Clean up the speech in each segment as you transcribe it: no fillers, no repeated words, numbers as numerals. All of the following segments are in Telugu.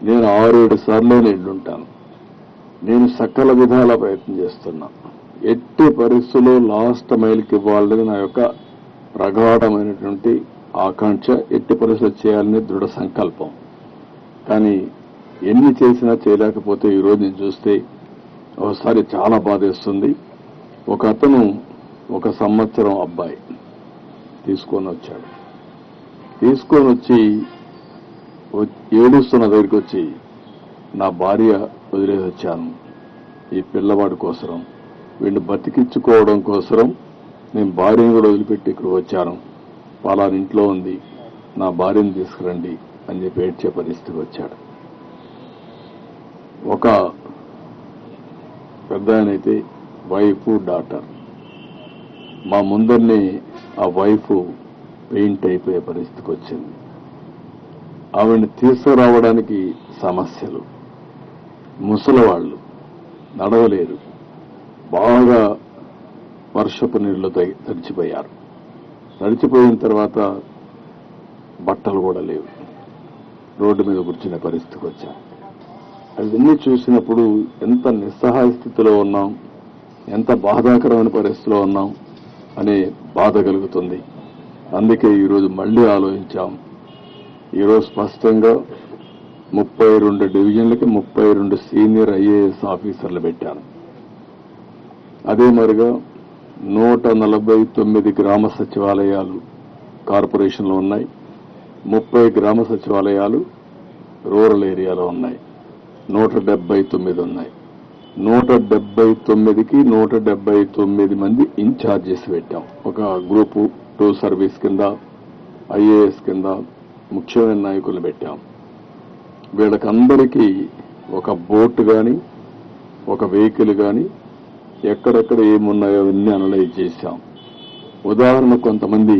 నేను 6-7 సార్లు వెళ్ళుంటాను. నేను సకల విధాల ప్రయత్నం చేస్తున్నా. ఎట్టి పరిస్థితుల్లో లాస్ట్ మైల్కి ఇవ్వాలని నా యొక్క ప్రగాఢమైనటువంటి ఆకాంక్ష. ఎట్టి పరిస్థితులు చేయాలని దృఢ సంకల్పం. కానీ ఎన్ని చేసినా చేయలేకపోతే ఈరోజు నేను చూస్తే ఒకసారి చాలా బాధేస్తుంది. ఒక అతను 1 సంవత్సరం అబ్బాయి తీసుకొని వచ్చాడు. తీసుకొని వచ్చి ఏడుస్తున్న దగ్గరికి వచ్చి, నా భార్య వదిలేసి వచ్చాను, ఈ పిల్లవాడి కోసరం, వీడిని బతికించుకోవడం కోసరం నేను భార్యను కూడా వదిలిపెట్టి ఇక్కడికి వచ్చాను, పలానా ఇంట్లో ఉంది, నా భార్యను తీసుకురండి అని చెప్పి ఏడ్చే పరిస్థితికి వచ్చాడు. ఒక పెద్ద ఆయనైతే వైఫ్ డాటర్, మా ముందరనే ఆ వైఫ్ పెయింట్ అయిపోయే పరిస్థితికి వచ్చింది. ఆవిడని తీసుకురావడానికి సమస్యలు. ముసలివాళ్లు నడవలేరు, బాగా వర్షపు నీళ్లు తడిచిపోయారు. తడిచిపోయిన తర్వాత బట్టలు కూడా లేవు, రోడ్డు మీద కూర్చునే పరిస్థితికి వచ్చారు. అవన్నీ చూసినప్పుడు ఎంత నిస్సహాయ స్థితిలో ఉన్నాం, ఎంత బాధాకరమైన పరిస్థితిలో ఉన్నాం అనే బాధ కలుగుతుంది. అందుకే ఈరోజు మళ్లీ ఆలోచించాం. ఈరోజు స్పష్టంగా 32 డివిజన్లకి 32 సీనియర్ ఐఏఎస్ ఆఫీసర్లు పెట్టాను. అదే మరిగా 149 గ్రామ సచివాలయాలు కార్పొరేషన్లో ఉన్నాయి, 30 గ్రామ సచివాలయాలు రూరల్ ఏరియాలో ఉన్నాయి, 179 ఉన్నాయి. 179కి 179 మంది ఇన్ఛార్జెస్ పెట్టాం. ఒక గ్రూపు 2 సర్వీస్ కింద, ఐఏఎస్ కింద ముఖ్యమైన నాయకులు పెట్టాం. వీళ్ళకందరికీ ఒక బోట్ కానీ, ఒక వెహికల్ కానీ, ఎక్కడెక్కడ ఏమున్నాయో అవన్నీ అనలైజ్ చేశాం. ఉదాహరణ, కొంతమంది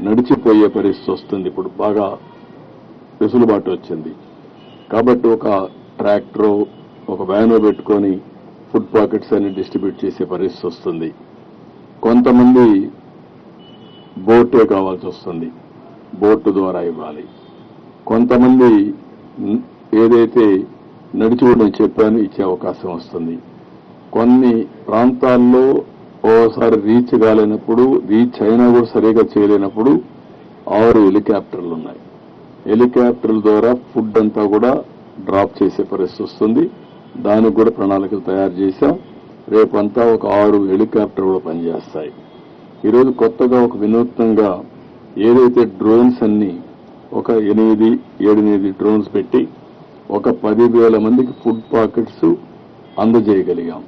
నడిచిపోయే పరిస్థితి వస్తుంది, ఇప్పుడు బాగా వెసులుబాటు వచ్చింది కాబట్టి ఒక ట్రాక్టరో ఒక వ్యానో పెట్టుకొని ఫుడ్ పాకెట్స్ అన్ని డిస్ట్రిబ్యూట్ చేసే పరిస్థితి వస్తుంది. కొంతమంది బోటే కావాల్సి వస్తుంది, బోటు ద్వారా ఇవ్వాలి. కొంతమంది ఏదైతే నడిచిపోవడం చెప్పాను ఇచ్చే అవకాశం వస్తుంది. కొన్ని ప్రాంతాల్లో ఓసారి రీచ్ కాలేనప్పుడు, రీచ్ అయినా కూడా సరిగా చేయలేనప్పుడు 6 హెలికాప్టర్లు ఉన్నాయి. హెలికాప్టర్ల ద్వారా ఫుడ్ అంతా కూడా డ్రాప్ చేసే పరిస్థితి వస్తుంది. దానికి కూడా ప్రణాళికలు తయారు చేశాం. రేపంతా ఒక 6 హెలికాప్టర్లు పనిచేస్తాయి. ఈరోజు కొత్తగా ఒక వినూత్నంగా ఏదైతే డ్రోన్స్ అన్ని ఒక 8 డ్రోన్స్ పెట్టి ఒక 10,000 మందికి ఫుడ్ పాకెట్స్ అందజేయగలిగాం.